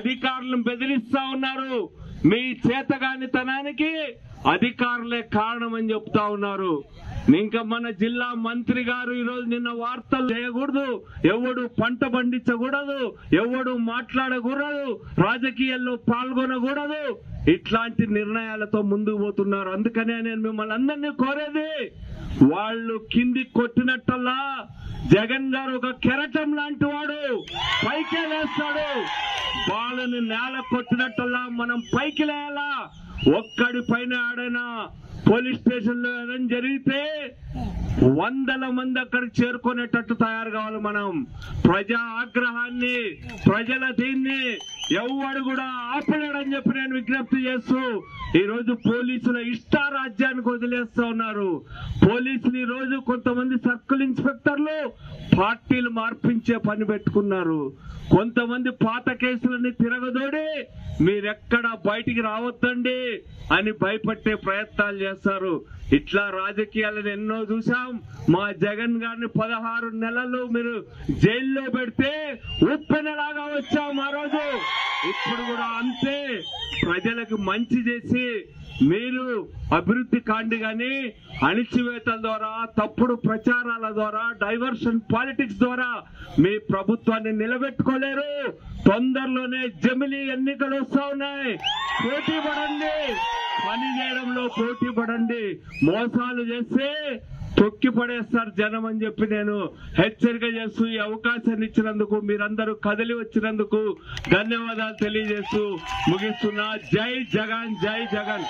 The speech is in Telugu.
అధికారులను బెదిరిస్తా ఉన్నారు. మీ చేతగానితనానికి అధికారులే కారణం అని చెప్తా ఉన్నారు. ఇంకా మన జిల్లా మంత్రి గారు ఈరోజు నిన్న వార్తలు చేయకూడదు, ఎవడు పంట పండించకూడదు, ఎవడు మాట్లాడకూడదు, రాజకీయాల్లో పాల్గొనకూడదు, ఇట్లాంటి నిర్ణయాలతో ముందుకు పోతున్నారు. అందుకనే నేను మిమ్మల్ని అందరినీ కోరేది, వాళ్ళు కింది కొట్టినట్టల్లా జగన్ గారు ఒక కెరటం లాంటి వాడు, పైకే లేస్తాడు. వాళ్ళని నేల కొట్టినట్టల్లా మనం పైకి లేయాలా. ఒక్కడి పైన ఆడైనా పోలీస్ స్టేషన్ లో ఏదైనా జరిగితే 100 మంది అక్కడికి చేరుకునేటట్టు తయారు కావాలి. మనం ప్రజా ఆగ్రహాన్ని, ప్రజల దీన్ని ఎవడు కూడా ఆపలేడని చెప్పి నేను విజ్ఞప్తి చేస్తూ, ఈ రోజు పోలీసుల ఇష్టారాజ్యానికి వదిలేస్తా ఉన్నారు. పోలీసులు ఈ రోజు కొంతమంది సర్కిల్ ఇన్స్పెక్టర్లు పార్టీలు మార్పించే పని పెట్టుకున్నారు. కొంతమంది పాత కేసులని తిరగదోడి మీరెక్కడ బయటికి రావద్దండి అని భయపెట్టే ప్రయత్నాలు చేస్తారు. ఇట్లా రాజకీయాలను ఎన్నో చూసాం. మా జగన్ గారిని 16 నెలలు మీరు జైల్లో పెడితే ఉప్పెనలాగా వచ్చాం ఆ రోజు. ఇప్పుడు కూడా అంతే. ప్రజలకు మంచి చేసి మీరు అభివృద్ధి కాండి గాని అణిచివేతల ద్వారా, తప్పుడు ప్రచారాల ద్వారా, డైవర్షన్ పాలిటిక్స్ ద్వారా మీ ప్రభుత్వాన్ని నిలబెట్టుకోలేరు. తొందరలోనే జమిలీ ఎన్నికలు వస్తా ఉన్నాయి. పోటీ పడండి, పని చేయడంలో పోటీ పడండి. మోసాలు చేస్తే తొక్కి పడేస్తారు జనం అని చెప్పి నేను హెచ్చరిక చేస్తూ, ఈ అవకాశాన్ని ఇచ్చినందుకు, మీరందరూ కదిలి వచ్చినందుకు ధన్యవాదాలు తెలియజేస్తూ ముగిస్తున్నా. జై జగన్, జై జగన్.